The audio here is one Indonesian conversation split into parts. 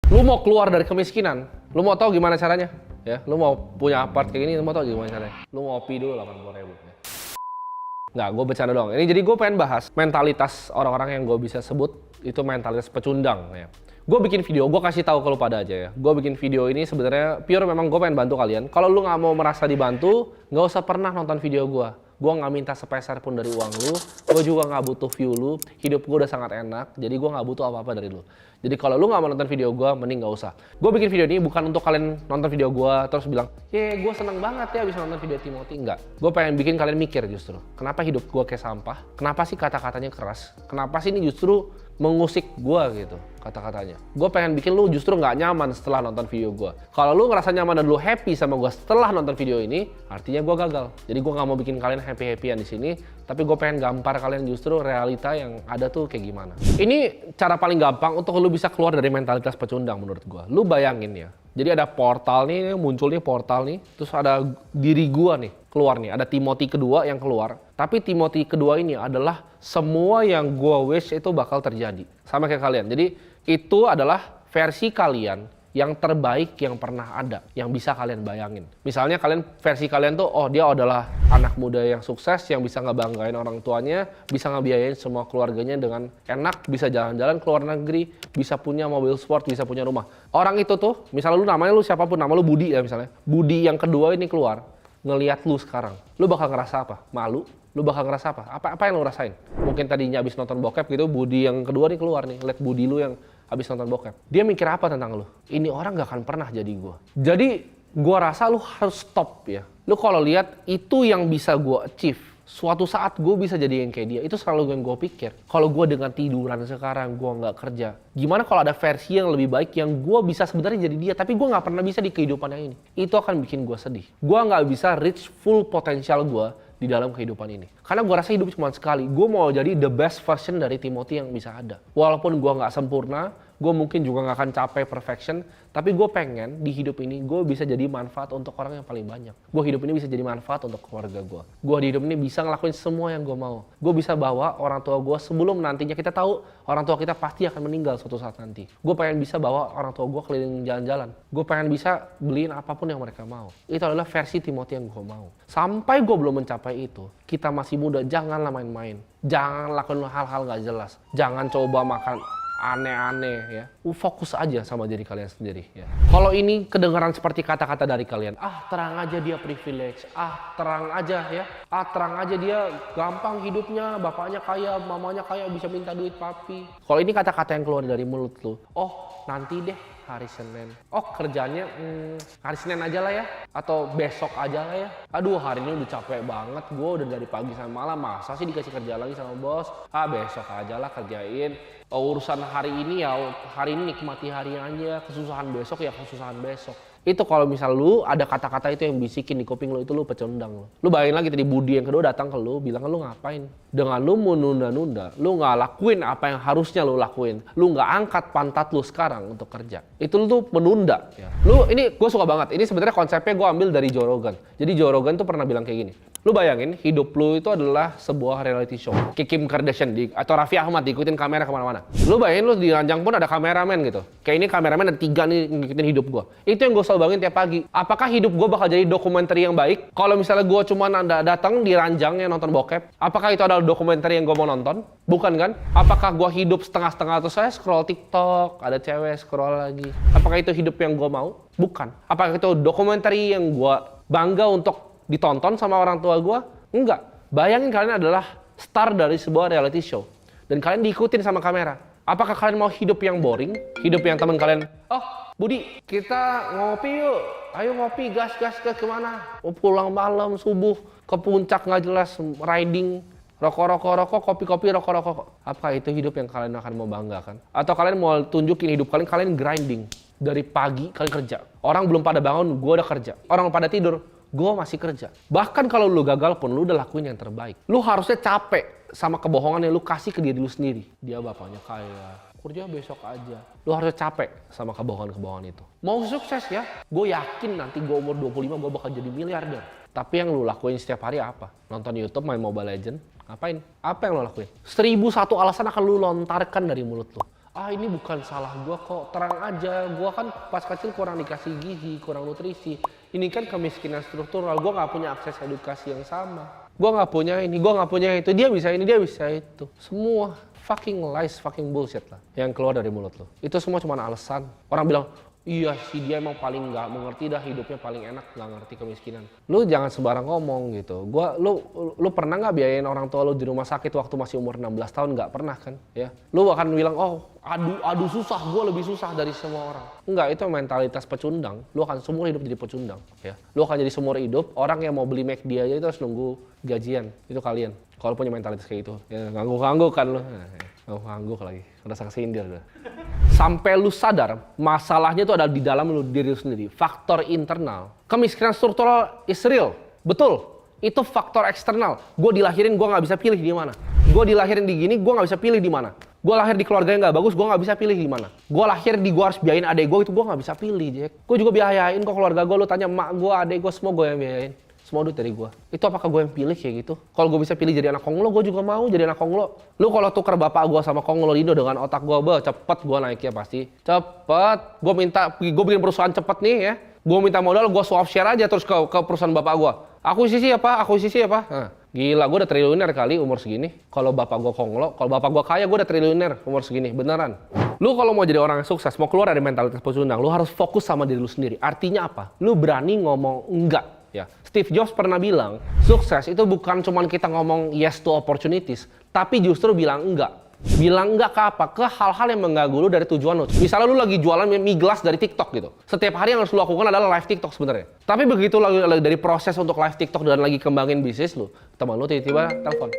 Lu mau keluar dari kemiskinan, lu mau tahu gimana caranya? Ya, lu mau punya apart kayak gini, lu mau tahu gimana caranya? Lu ngopi dulu 80.000. Nggak, gue bercanda doang. Ini jadi gue pengen bahas mentalitas orang-orang yang gue bisa sebut itu mentalitas pecundang. Ya. Gue bikin video, gue kasih tahu ke lu pada aja ya. Gue bikin video ini sebenarnya pure memang gue pengen bantu kalian. Kalau lu nggak mau merasa dibantu, nggak usah pernah nonton video gue. Gue nggak minta sepeser pun dari uang lu. Gue juga nggak butuh view lu. Hidup gue udah sangat enak. Jadi gue nggak butuh apa-apa dari lu. Jadi kalau lu nggak mau nonton video gue, mending nggak usah. Gue bikin video ini bukan untuk kalian nonton video gue terus bilang, gue seneng banget ya bisa nonton video Timothy. Enggak. Gue pengen bikin kalian mikir justru. Kenapa hidup gue kayak sampah? Kenapa sih kata-katanya keras? Kenapa sih ini justru mengusik gue gitu kata-katanya? Gue pengen bikin lu justru nggak nyaman setelah nonton video gue. Kalau lu ngerasa nyaman dan lu happy sama gue setelah nonton video ini, artinya gue gagal. Jadi gue nggak mau bikin kalian happy-happyan di sini, tapi gue pengen gampar kalian justru realita yang ada tuh kayak gimana. Ini cara paling gampang untuk lu bisa keluar dari mentalitas pecundang menurut gue. Lu bayangin ya. Jadi ada portal nih, muncul nih portal nih, terus ada diri gua nih keluar nih, ada Timothy kedua yang keluar. Tapi Timothy kedua ini adalah semua yang gua wish itu bakal terjadi. Sama kayak kalian. Jadi itu adalah versi kalian yang terbaik yang pernah ada, yang bisa kalian bayangin. Misalnya kalian, versi kalian tuh, oh dia adalah anak muda yang sukses, yang bisa ngebanggain orang tuanya, bisa ngebiayain semua keluarganya dengan enak, bisa jalan-jalan ke luar negeri, bisa punya mobil sport, bisa punya rumah. Orang itu tuh, misalnya lu namanya lu siapapun, nama lu Budi ya misalnya. Budi yang kedua ini keluar, ngelihat lu sekarang. Lu bakal ngerasa apa? Malu? Lu bakal ngerasa apa? Apa yang lu rasain? Mungkin tadinya abis nonton bokep gitu, Budi yang kedua nih keluar nih, lihat Budi lu yang habis nonton bokep. Dia mikir apa tentang lu? Ini orang gak akan pernah jadi gua. Jadi gua rasa lu harus stop ya. Lu kalau lihat itu yang bisa gua achieve. Suatu saat gue bisa jadi yang kayak dia. Itu selalu yang gue pikir. Kalau gue dengan tiduran sekarang, gue nggak kerja. Gimana kalau ada versi yang lebih baik yang gue bisa sebenarnya jadi dia. Tapi gue nggak pernah bisa di kehidupan yang ini. Itu akan bikin gue sedih. Gue nggak bisa reach full potensial gue di dalam kehidupan ini. Karena gue rasa hidup cuma sekali. Gue mau jadi the best version dari Timothy yang bisa ada. Walaupun gue nggak sempurna, gue mungkin juga nggak akan capai perfection, tapi gue pengen di hidup ini gue bisa jadi manfaat untuk orang yang paling banyak. Gue hidup ini bisa jadi manfaat untuk keluarga gue. Gue di hidup ini bisa ngelakuin semua yang gue mau. Gue bisa bawa orang tua gue sebelum nantinya kita tahu orang tua kita pasti akan meninggal suatu saat nanti. Gue pengen bisa bawa orang tua gue keliling jalan-jalan. Gue pengen bisa beliin apapun yang mereka mau. Itu adalah versi Timothy yang gue mau. Sampai gue belum mencapai itu, kita masih muda, janganlah main-main. Jangan lakukan hal-hal gak jelas. Jangan coba makan aneh-aneh ya. Fokus aja sama diri kalian sendiri ya. Kalau ini kedengaran seperti kata-kata dari kalian, terang aja dia privilege, terang aja ya, terang aja dia gampang hidupnya, bapaknya kaya, mamanya kaya, bisa minta duit papi. Kalau ini kata-kata yang keluar dari mulut lu, nanti deh hari Senin. Kerjanya hari Senin aja lah ya, atau besok aja lah ya. Aduh hari ini udah capek banget, gue udah dari pagi sampai malam, masa sih dikasih kerja lagi sama bos? Besok aja lah kerjain. Urusan hari ini ya hari ini nikmati hari aja, kesusahan besok ya kesusahan besok. Itu kalau misal lu ada kata-kata itu yang bisikin di kuping lu, itu lu pecundang lu. Lu bayangin lagi tadi Budi yang kedua datang ke lu, bilang lu ngapain? Dengan lu menunda-nunda, lu nggak lakuin apa yang harusnya lu lakuin. Lu nggak angkat pantat lu sekarang untuk kerja. Itu lu tuh menunda. Ya. Lu ini gue suka banget. Ini sebenarnya konsepnya gue ambil dari Joe Rogan. Jadi Joe Rogan tuh pernah bilang kayak gini. Lu bayangin hidup lu itu adalah sebuah reality show. Kayak Kim Kardashian atau Raffi Ahmad diikutin kamera kemana-mana. Lu bayangin lu di ranjang pun ada kameramen gitu. Kayak ini kameramen ada 3 nih ngikutin hidup gua. Itu yang gue selalu bangun tiap pagi. Apakah hidup gua bakal jadi dokumenter yang baik? Kalau misalnya gua cuma datang di ranjangnya nonton bokep, apakah itu adalah dokumenter yang gua mau nonton? Bukan kan? Apakah gua hidup setengah-setengah atau saya scroll TikTok, ada cewek scroll lagi? Apakah itu hidup yang gua mau? Bukan. Apakah itu dokumenter yang gua bangga untuk ditonton sama orang tua gue? Enggak. Bayangin kalian adalah star dari sebuah reality show. Dan kalian diikutin sama kamera. Apakah kalian mau hidup yang boring? Hidup yang teman kalian, Budi, kita ngopi yuk. Ayo ngopi, gas ke kemana? Pulang malam, subuh, ke puncak nggak jelas, riding, rokok, kopi-kopi, rokok. Apakah itu hidup yang kalian akan mau banggakan? Atau kalian mau tunjukin hidup kalian grinding. Dari pagi kalian kerja. Orang belum pada bangun, gue udah kerja. Orang pada tidur, gue masih kerja. Bahkan kalau lu gagal pun, lu udah lakuin yang terbaik. Lu harusnya capek sama kebohongan yang lu kasih ke diri lu sendiri. Dia bapaknya kaya, kerja besok aja. Lu harusnya capek sama kebohongan-kebohongan itu. Mau sukses ya, gue yakin nanti gue umur 25 gue bakal jadi miliarder. Tapi yang lu lakuin setiap hari apa? Nonton YouTube, main Mobile Legends? Ngapain? Apa yang lu lakuin? 1001 alasan akan lu lontarkan dari mulut lu. Ini bukan salah gue kok, terang aja, gue kan pas kecil kurang dikasih gizi, kurang nutrisi. Ini kan kemiskinan struktural, gue nggak punya akses edukasi yang sama. Gue nggak punya ini, gue nggak punya itu, dia bisa ini, dia bisa itu. Semua fucking lies, fucking bullshit lah yang keluar dari mulut lo. Itu semua cuma alasan. Orang bilang, iya sih dia emang paling nggak mengerti dah, hidupnya paling enak, nggak ngerti kemiskinan. Lu jangan sembarang ngomong gitu. Lu pernah nggak biayain orang tua lu di rumah sakit waktu masih umur 16 tahun? Nggak pernah kan? Ya, lu akan bilang, aduh susah, gue lebih susah dari semua orang. Enggak, itu mentalitas pecundang. Lu akan seumur hidup jadi pecundang. Ya, lu akan jadi seumur hidup orang yang mau beli McD aja itu harus nunggu gajian. Itu kalian. Kalau punya mentalitas kayak itu, ya ngangguk-ngangguk kan lu. Ngangguk lagi, udah kesindir udah. Sampai lu sadar, masalahnya itu ada di dalam diri lu sendiri. Faktor internal. Kemiskinan struktural is real. Betul. Itu faktor eksternal. Gue dilahirin, gue nggak bisa pilih di mana. Gue dilahirin di gini, gue nggak bisa pilih di mana. Gue lahir di keluarga yang nggak bagus, gue nggak bisa pilih di mana. Gue lahir di gue harus biayain adek gue, itu gue nggak bisa pilih, Jack. Gue juga biayain kok keluarga gue. Lu tanya emak gue, adek gue, semua gue yang biayain. Semua duit dari gue. Itu apakah gue yang pilih kayak gitu? Kalau gue bisa pilih jadi anak konglo, gue juga mau jadi anak konglo. Lu kalau tuker bapak gue sama konglo Indo dengan otak gue, cepet gue naiknya pasti. Cepet. Gue bikin perusahaan cepet nih ya. Gue minta modal, gue swap share aja terus ke perusahaan bapak gue. Akuisisi apa? Nah, gila, gue udah triliuner kali umur segini. Kalau bapak gue konglo, kalau bapak gue kaya, gue udah triliuner umur segini. Beneran. Lu kalau mau jadi orang yang sukses, mau keluar dari mentalitas pecundang, lu harus fokus sama diri lu sendiri. Artinya apa? Lu berani ngomong enggak. Ya, Steve Jobs pernah bilang, sukses itu bukan cuma kita ngomong yes to opportunities, tapi justru bilang enggak. Bilang enggak ke apa? Ke hal-hal yang mengganggu lu dari tujuan lu. Misalnya lu lagi jualan mie gelas dari TikTok gitu. Setiap hari yang harus lu lakukan adalah live TikTok sebenarnya. Tapi begitu lagi dari proses untuk live TikTok dan lagi kembangin bisnis lu, teman lu tiba-tiba telepon.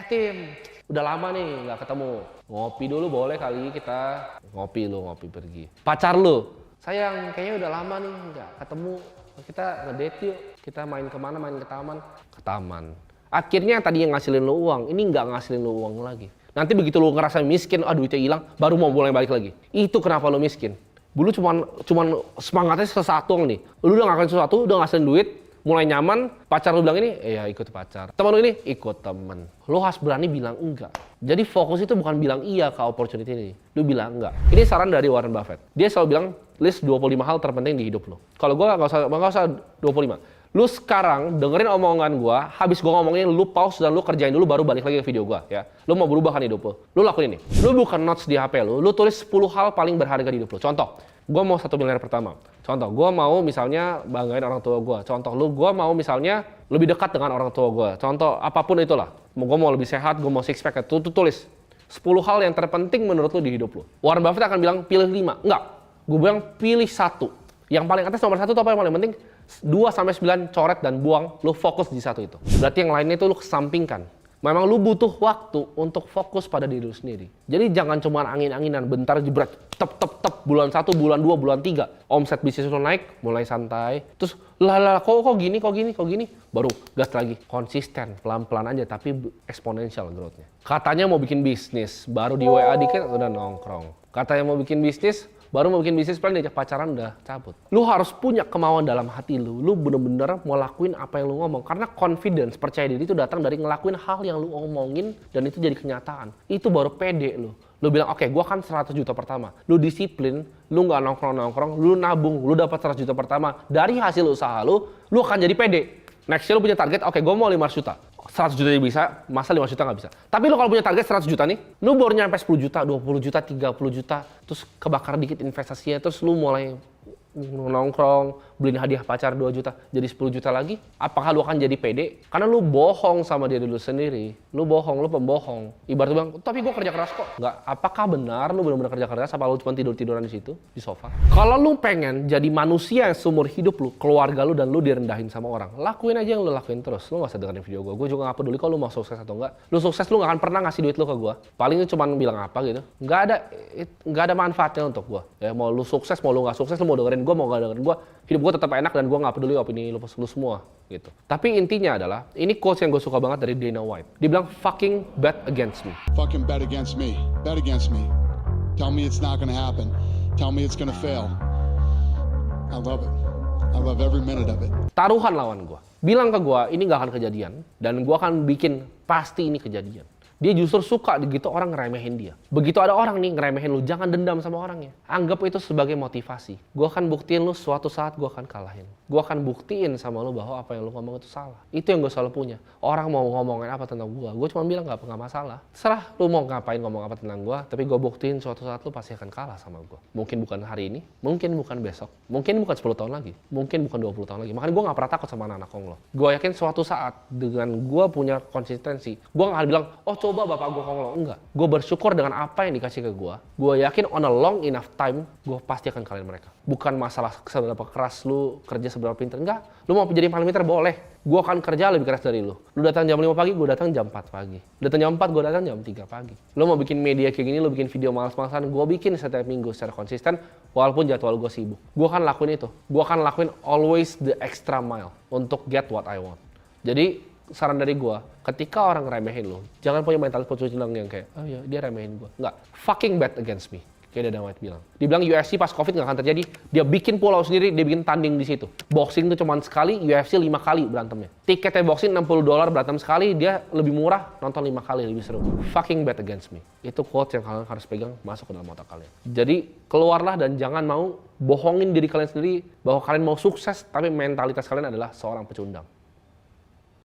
Tim, udah lama nih nggak ketemu. Ngopi dulu boleh kali kita. Ngopi pergi. Pacar lu, sayang kayaknya udah lama nih nggak ketemu. Kita ngedate yuk, kita main kemana, main ke taman. Ke taman. Akhirnya tadi yang ngasilin lu uang, ini nggak ngasilin lu uang lagi. Nanti begitu lu ngerasa miskin, duitnya hilang, baru mau mulai balik lagi. Itu kenapa lu miskin. Dulu cuman semangatnya sesaat doang nih. Lu udah ngelakuin sesuatu, udah ngasilin duit, mulai nyaman, pacar lu bilang ini, ya ikut pacar. Teman lu ini, ikut temen. Lu harus berani bilang enggak. Jadi fokus itu bukan bilang iya ke opportunity ini. Lu bilang enggak. Ini saran dari Warren Buffett. Dia selalu bilang, list 25 hal terpenting di hidup lu. Kalau gua nggak usah 25. Lu sekarang dengerin omongan gua, habis gua ngomongin lu pause dan lu kerjain dulu baru balik lagi ke video gua ya. Lu mau berubah kan hidup lu. Lu lakuin ini. Lu bukan notes di HP lu tulis 10 hal paling berharga di hidup lu. Contoh, gua mau 1 miliar pertama. Contoh, gua mau misalnya banggain orang tua gua. Contoh, gua mau misalnya lebih dekat dengan orang tua gua. Contoh, apapun itulah. Gua mau lebih sehat, gua mau six pack. Tulis 10 hal yang terpenting menurut lu di hidup lu. Warren Buffett akan bilang pilih 5. Enggak. Gua bilang pilih 1. Yang paling atas nomor 1 itu apa yang paling penting? 2-9 coret dan buang, lu fokus di 1 itu. Berarti yang lainnya itu lu kesampingkan. Memang lu butuh waktu untuk fokus pada diri lu sendiri. Jadi jangan cuma angin-anginan, bentar jebret, tep, bulan 1, bulan 2, bulan 3. Omset bisnis lu naik, mulai santai. Terus, kok gini, baru gas lagi. Konsisten, pelan-pelan aja, tapi eksponensial growth-nya. Katanya mau bikin bisnis, baru di WA dikit udah nongkrong. Katanya mau bikin bisnis, baru mau bikin bisnis plan diajak pacaran udah cabut. Lu harus punya kemauan dalam hati lu. Lu bener-bener mau lakuin apa yang lu ngomong. Karena confidence, percaya diri itu datang dari ngelakuin hal yang lu omongin dan itu jadi kenyataan. Itu baru pede lu. Lu bilang, oke, gua kan 100 juta pertama. Lu disiplin, lu nggak nongkrong-nongkrong, lu nabung, lu dapat 100 juta pertama. Dari hasil usaha lu akan jadi pede. Next year lu punya target, oke, gua mau 500 juta. 100 juta bisa, masa 5 juta nggak bisa. Tapi lu kalau punya target 100 juta nih, lu baru nyampe 10 juta, 20 juta, 30 juta, terus kebakar dikit investasinya, terus lu mulai nongkrong, beliin hadiah pacar 2 juta, jadi 10 juta lagi, apakah lu akan jadi pede? Karena lu bohong sama diri lu sendiri. Lu bohong, lu pembohong. Ibarat lu bilang, tapi gue kerja keras kok. Nggak, apakah benar lu benar-benar kerja keras, apa lu cuma tidur-tiduran di situ, di sofa? Kalau lu pengen jadi manusia yang seumur hidup lu, keluarga lu dan lu direndahin sama orang, lakuin aja yang lu lakuin terus. Lu nggak usah dengerin video gue juga nggak peduli kalau lu mau sukses atau enggak. Lu sukses, lu nggak akan pernah ngasih duit lu ke gue. Paling lu cuma bilang apa gitu. Nggak ada manfaatnya untuk gue. Ya, mau lu sukses, mau lu nggak sukses, lu mau dengerin gue, mau nggak dengerin gue, hidup gue tetap enak dan gue nggak peduli opini lu semua gitu. Tapi intinya adalah, ini quotes yang gue suka banget dari Dana White. Dia bilang, fucking bet against me. Fucking bet against me. Bet against me. Tell me it's not gonna happen. Tell me it's gonna fail. I love it. I love every minute of it. Taruhan lawan gue. Bilang ke gue, ini nggak akan kejadian. Dan gue akan bikin pasti ini kejadian. Dia justru suka gitu orang ngeremehin dia. Begitu ada orang nih ngeremehin lu, jangan dendam sama orangnya. Anggap itu sebagai motivasi. Gue akan buktiin lu suatu saat gue akan kalahin. Gue akan buktiin sama lu bahwa apa yang lu ngomong itu salah. Itu yang gue selalu punya. Orang mau ngomongin apa tentang gue cuma bilang nggak masalah. Terserah lu mau ngapain ngomong apa tentang gue, tapi gue buktiin suatu saat lu pasti akan kalah sama gue. Mungkin bukan hari ini, mungkin bukan besok, mungkin bukan 10 tahun lagi, mungkin bukan 20 tahun lagi. Makanya gue nggak pernah takut sama anak-anak Konglo. Gue yakin suatu saat dengan gue punya konsistensi, gue nggak akan bilang, oh coba bapak gue Konglo. Enggak. Gue bersyukur dengan apa yang dikasih ke gue. Gue yakin on a long enough time, gue pasti akan kalahin mereka. Bukan masalah seberapa keras lu, kerja seberapa pintar. Enggak. Lu mau jadi paling pintar boleh. Gue akan kerja lebih keras dari lu. Lu datang jam 5 pagi, gue datang jam 4 pagi. Datang jam 4, gue datang jam 3 pagi. Lu mau bikin media kayak gini, lu bikin video malas-malasan, gue bikin setiap minggu secara konsisten, walaupun jadwal gue sibuk. Gue akan lakuin itu. Gue akan lakuin always the extra mile untuk get what I want. Jadi, saran dari gue, ketika orang remehin lu, jangan punya mental pecucilang yang kayak, oh ya dia remehin gue. Enggak, fucking bet against me. Kayak Dana White bilang. Dibilang UFC pas COVID nggak akan terjadi, dia bikin pulau sendiri, dia bikin tanding di situ. Boxing itu cuma sekali, UFC 5 kali berantemnya. Tiketnya boxing $60 berantem sekali, dia lebih murah, nonton 5 kali, lebih seru. Fucking bet against me. Itu quote yang kalian harus pegang, masuk ke dalam otak kalian. Jadi, keluarlah dan jangan mau bohongin diri kalian sendiri bahwa kalian mau sukses, tapi mentalitas kalian adalah seorang pecundang.